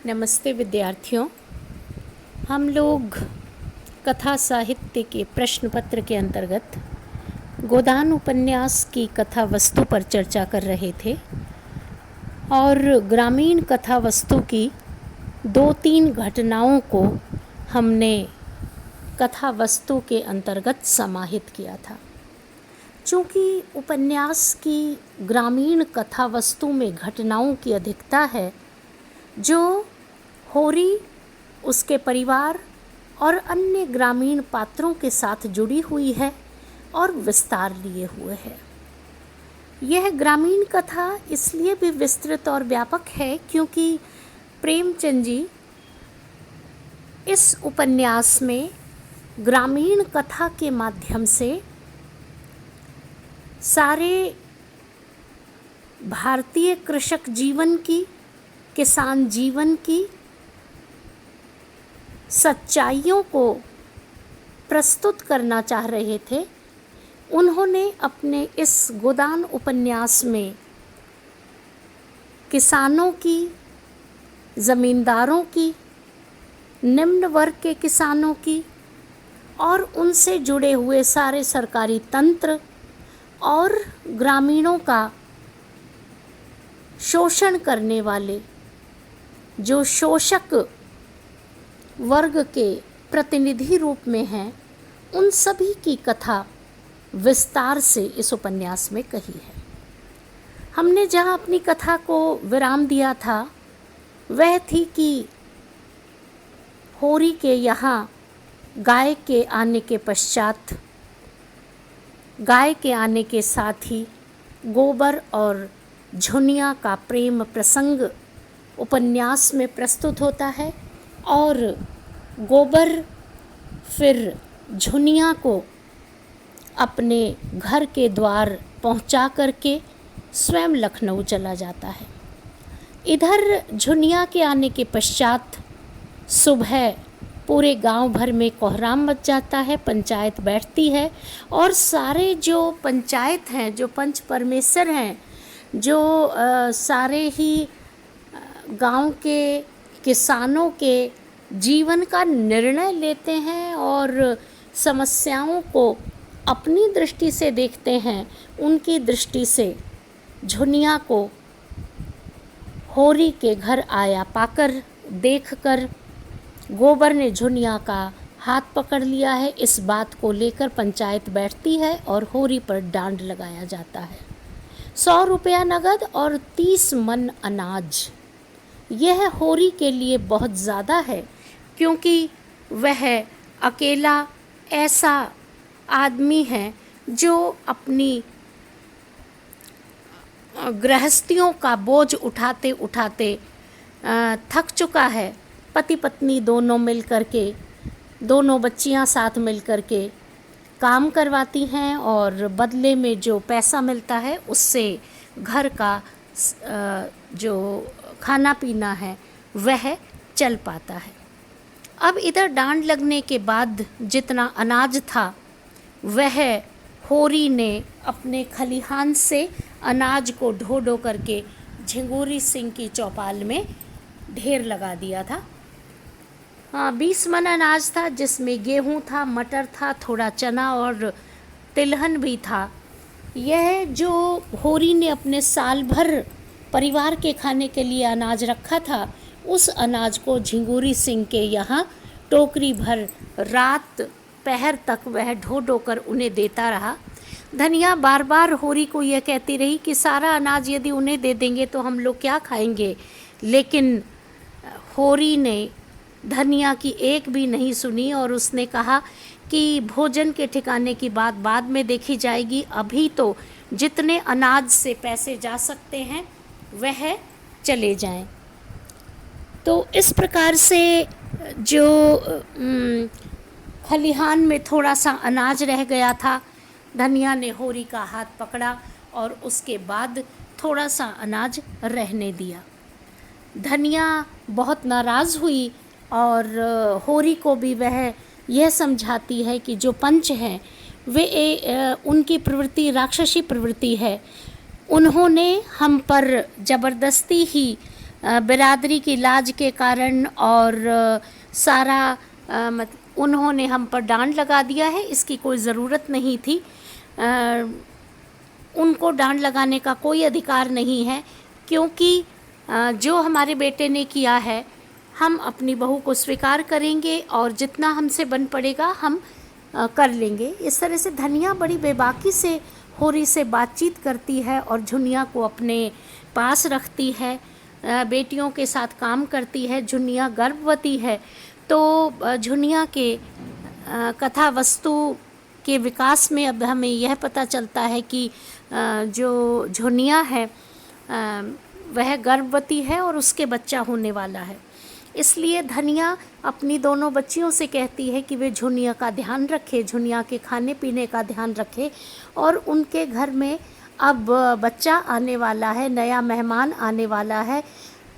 नमस्ते विद्यार्थियों। हम लोग कथा साहित्य के प्रश्न पत्र के अंतर्गत गोदान उपन्यास की कथा वस्तु पर चर्चा कर रहे थे और ग्रामीण कथा वस्तु की 2-3 घटनाओं को हमने कथा वस्तु के अंतर्गत समाहित किया था। चूँकि उपन्यास की ग्रामीण कथा वस्तु में घटनाओं की अधिकता है जो होरी, उसके परिवार और अन्य ग्रामीण पात्रों के साथ जुड़ी हुई है और विस्तार लिए हुए है। यह ग्रामीण कथा इसलिए भी विस्तृत और व्यापक है क्योंकि प्रेमचंद जी इस उपन्यास में ग्रामीण कथा के माध्यम से सारे भारतीय कृषक जीवन की, किसान जीवन की सच्चाइयों को प्रस्तुत करना चाह रहे थे। उन्होंने अपने इस गोदान उपन्यास में किसानों की, ज़मींदारों की, निम्न वर्ग के किसानों की और उनसे जुड़े हुए सारे सरकारी तंत्र और ग्रामीणों का शोषण करने वाले जो शोषक वर्ग के प्रतिनिधि रूप में हैं, उन सभी की कथा विस्तार से इस उपन्यास में कही है। हमने जहाँ अपनी कथा को विराम दिया था वह थी कि होरी के यहाँ गाय के आने के पश्चात, गाय के आने के साथ ही गोबर और झुनिया का प्रेम प्रसंग उपन्यास में प्रस्तुत होता है और गोबर फिर झुनिया को अपने घर के द्वार पहुंचा करके स्वयं लखनऊ चला जाता है। इधर झुनिया के आने के पश्चात सुबह पूरे गांव भर में कोहराम मच जाता है, पंचायत बैठती है और सारे जो पंचायत हैं, जो पंच परमेश्वर हैं, जो सारे ही गांव के किसानों के जीवन का निर्णय लेते हैं और समस्याओं को अपनी दृष्टि से देखते हैं। उनकी दृष्टि से झुनिया को होरी के घर आया पाकर देखकर गोबर ने झुनिया का हाथ पकड़ लिया है। इस बात को लेकर पंचायत बैठती है और होरी पर डांड लगाया जाता है। 100 रुपया नगद और 30 मन अनाज। यह होरी के लिए बहुत ज़्यादा है क्योंकि वह अकेला ऐसा आदमी है जो अपनी गृहस्थियों का बोझ उठाते उठाते थक चुका है। पति पत्नी दोनों मिल करके, दोनों बच्चियां साथ मिल करके काम करवाती हैं और बदले में जो पैसा मिलता है उससे घर का जो खाना पीना है वह चल पाता है। अब इधर डांड लगने के बाद जितना अनाज था वह होरी ने अपने खलिहान से अनाज को ढो ढो करके झिंगुरी सिंह की चौपाल में ढेर लगा दिया था। 20 मन अनाज था जिसमें गेहूं था, मटर था, थोड़ा चना और तिलहन भी था। यह जो होरी ने अपने साल भर परिवार के खाने के लिए अनाज रखा था, उस अनाज को झिंगुरी सिंह के यहाँ टोकरी भर रात पहर तक वह ढो ढो कर उन्हें देता रहा। धनिया बार बार होरी को यह कहती रही कि सारा अनाज यदि उन्हें दे देंगे तो हम लोग क्या खाएंगे, लेकिन होरी ने धनिया की एक भी नहीं सुनी और उसने कहा कि भोजन के ठिकाने की बात बाद में देखी जाएगी, अभी तो जितने अनाज से पैसे जा सकते हैं वह चले जाएं। तो इस प्रकार से जो खलिहान में थोड़ा सा अनाज रह गया था, धनिया ने होरी का हाथ पकड़ा और उसके बाद थोड़ा सा अनाज रहने दिया। धनिया बहुत नाराज़ हुई और होरी को भी वह यह समझाती है कि जो पंच हैं वे उनकी प्रवृत्ति राक्षसी प्रवृत्ति है। उन्होंने हम पर ज़बरदस्ती ही बिरादरी की लाज के कारण और सारा उन्होंने हम पर डांड लगा दिया है। इसकी कोई ज़रूरत नहीं थी। उनको डांड लगाने का कोई अधिकार नहीं है, क्योंकि जो हमारे बेटे ने किया है हम अपनी बहू को स्वीकार करेंगे और जितना हमसे बन पड़ेगा हम कर लेंगे। इस तरह से धनिया बड़ी बेबाकी से होरी से बातचीत करती है और झुनिया को अपने पास रखती है, बेटियों के साथ काम करती है। झुनिया गर्भवती है, तो झुनिया के कथा वस्तु के विकास में अब हमें यह पता चलता है कि जो झुनिया है वह गर्भवती है और उसके बच्चा होने वाला है। इसलिए धनिया अपनी दोनों बच्चियों से कहती है कि वे झुनिया का ध्यान रखे, झुनिया के खाने पीने का ध्यान रखे, और उनके घर में अब बच्चा आने वाला है, नया मेहमान आने वाला है।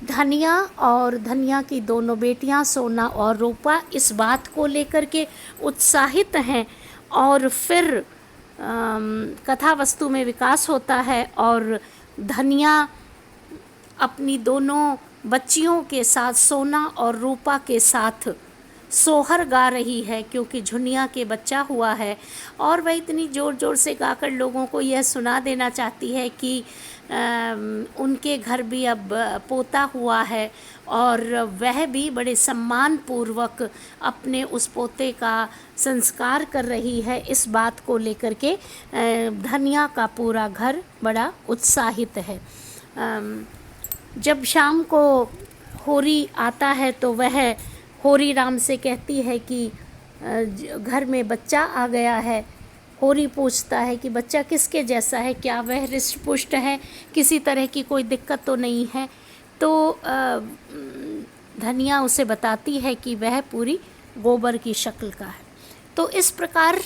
धनिया और धनिया की दोनों बेटियां सोना और रूपा इस बात को लेकर के उत्साहित हैं और फिर कथा वस्तु में विकास होता है और धनिया अपनी दोनों बच्चियों के साथ सोना और रूपा के साथ सोहर गा रही है, क्योंकि झुनिया के बच्चा हुआ है। और वह इतनी ज़ोर ज़ोर से गाकर लोगों को यह सुना देना चाहती है कि उनके घर भी अब पोता हुआ है और वह भी बड़े सम्मान पूर्वक अपने उस पोते का संस्कार कर रही है। इस बात को लेकर के धनिया का पूरा घर बड़ा उत्साहित है। जब शाम को होरी आता है तो वह होरी राम से कहती है कि घर में बच्चा आ गया है। होरी पूछता है कि बच्चा किसके जैसा है, क्या वह हृष्ट पुष्ट है, किसी तरह की कोई दिक्कत तो नहीं है। तो धनिया उसे बताती है कि वह पूरी गोबर की शक्ल का है। तो इस प्रकार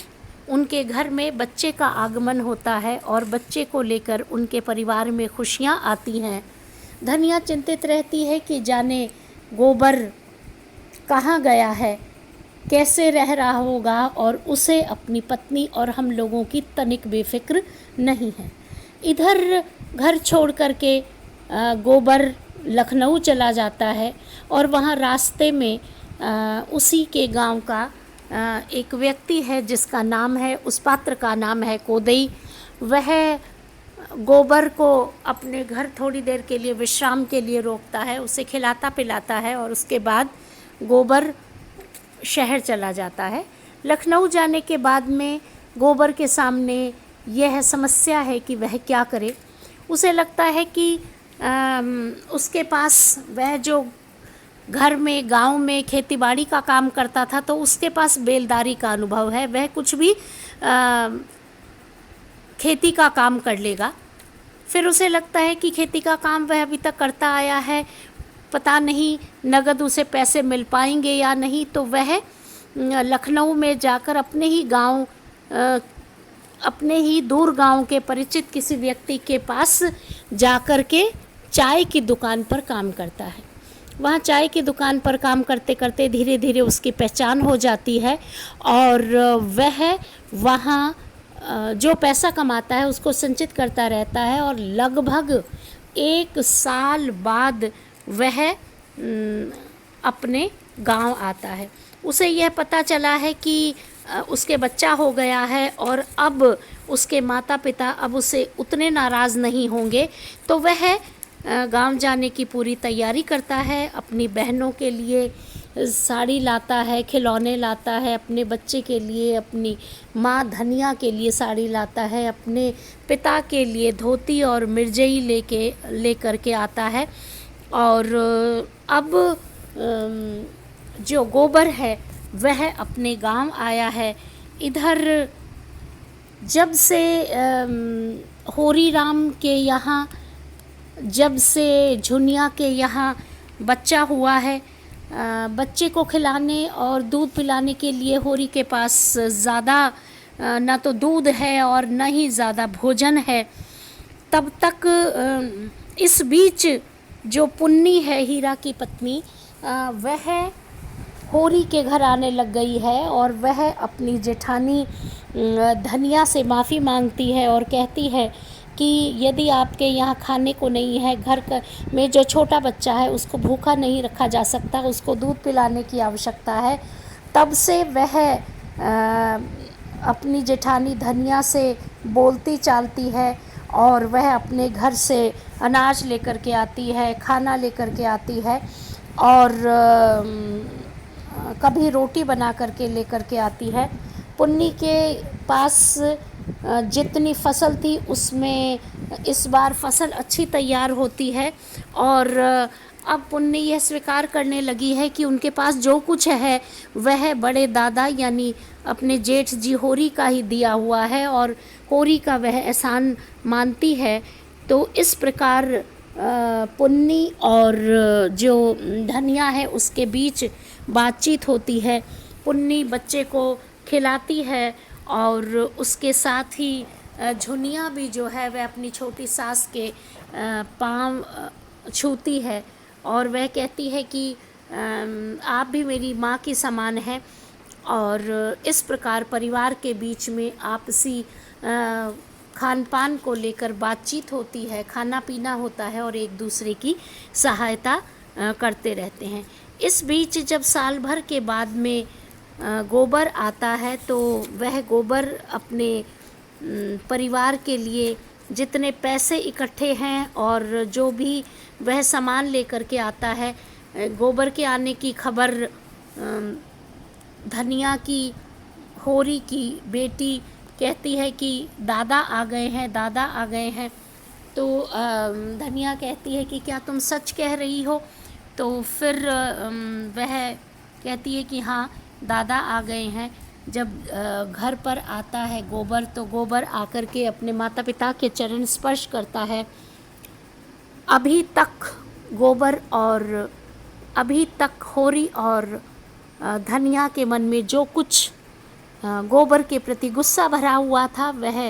उनके घर में बच्चे का आगमन होता है और बच्चे को लेकर उनके परिवार में खुशियाँ आती हैं। धनिया चिंतित रहती है कि जाने गोबर कहाँ गया है, कैसे रह रहा होगा, और उसे अपनी पत्नी और हम लोगों की तनिक बेफिक्र नहीं है। इधर घर छोड़ कर के गोबर लखनऊ चला जाता है और वहाँ रास्ते में उसी के गांव का एक व्यक्ति है जिसका नाम है, उस पात्र का नाम है कोदई। वह गोबर को अपने घर थोड़ी देर के लिए विश्राम के लिए रोकता है, उसे खिलाता पिलाता है और उसके बाद गोबर शहर चला जाता है। लखनऊ जाने के बाद में गोबर के सामने यह समस्या है कि वह क्या करे। उसे लगता है कि उसके पास वह जो घर में गांव में खेतीबाड़ी का काम करता था तो उसके पास बेलदारी का अनुभव है, वह कुछ भी खेती का काम कर लेगा। फिर उसे लगता है कि खेती का काम वह अभी तक करता आया है, पता नहीं नगद उसे पैसे मिल पाएंगे या नहीं। तो वह लखनऊ में जाकर अपने ही गांव, अपने ही दूर गांव के परिचित किसी व्यक्ति के पास जाकर के चाय की दुकान पर काम करता है। वहाँ चाय की दुकान पर काम करते करते धीरे धीरे उसकी पहचान हो जाती है और वह वहाँ जो पैसा कमाता है उसको संचित करता रहता है और लगभग 1 साल बाद वह अपने गांव आता है। उसे यह पता चला है कि उसके बच्चा हो गया है और अब उसके माता पिता अब उसे उतने नाराज़ नहीं होंगे। तो वह गांव जाने की पूरी तैयारी करता है, अपनी बहनों के लिए साड़ी लाता है, खिलौने लाता है, अपने बच्चे के लिए, अपनी माँ धनिया के लिए साड़ी लाता है, अपने पिता के लिए धोती और मिर्जई लेकर के आता है। और अब जो गोबर है वह अपने गांव आया है। इधर जब से होरी राम के यहाँ, जब से झुनिया के यहाँ बच्चा हुआ है, बच्चे को खिलाने और दूध पिलाने के लिए होरी के पास ज़्यादा ना तो दूध है और न ही ज़्यादा भोजन है। तब तक इस बीच जो पुन्नी है हीरा की पत्नी, वह होरी के घर आने लग गई है और वह अपनी जेठानी धनिया से माफ़ी मांगती है और कहती है कि यदि आपके यहाँ खाने को नहीं है, घर का में जो छोटा बच्चा है उसको भूखा नहीं रखा जा सकता, उसको दूध पिलाने की आवश्यकता है, तब से वह अपनी जेठानी धनिया से बोलती चालती है और वह अपने घर से अनाज लेकर के आती है, खाना लेकर के आती है और कभी रोटी बना करके लेकर के आती है। पुन्नी के पास जितनी फसल थी उसमें इस बार फसल अच्छी तैयार होती है और अब पुन्नी यह स्वीकार करने लगी है कि उनके पास जो कुछ है वह बड़े दादा यानी अपने जेठ जी होरी का ही दिया हुआ है और होरी का वह एहसान मानती है। तो इस प्रकार पुन्नी और जो धनिया है उसके बीच बातचीत होती है। पुन्नी बच्चे को खिलाती है और उसके साथ ही झुनिया भी जो है वह अपनी छोटी सास के पाँव छूती है और वह कहती है कि आप भी मेरी माँ की समान हैं। और इस प्रकार परिवार के बीच में आपसी खान पान को लेकर बातचीत होती है, खाना पीना होता है और एक दूसरे की सहायता करते रहते हैं। इस बीच जब साल भर के बाद में गोबर आता है तो वह गोबर अपने परिवार के लिए जितने पैसे इकट्ठे हैं और जो भी वह सामान लेकर के आता है, गोबर के आने की खबर धनिया की होरी की बेटी कहती है कि दादा आ गए हैं, दादा आ गए हैं। तो धनिया कहती है कि क्या तुम सच कह रही हो? तो फिर वह कहती है कि हाँ दादा आ गए हैं। जब घर पर आता है गोबर तो गोबर आकर के अपने माता पिता के चरण स्पर्श करता है। अभी तक होरी और धनिया के मन में जो कुछ गोबर के प्रति गुस्सा भरा हुआ था वह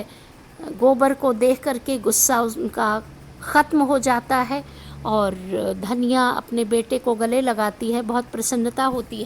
गोबर को देख करके गुस्सा उनका ख़त्म हो जाता है और धनिया अपने बेटे को गले लगाती है, बहुत प्रसन्नता होती है।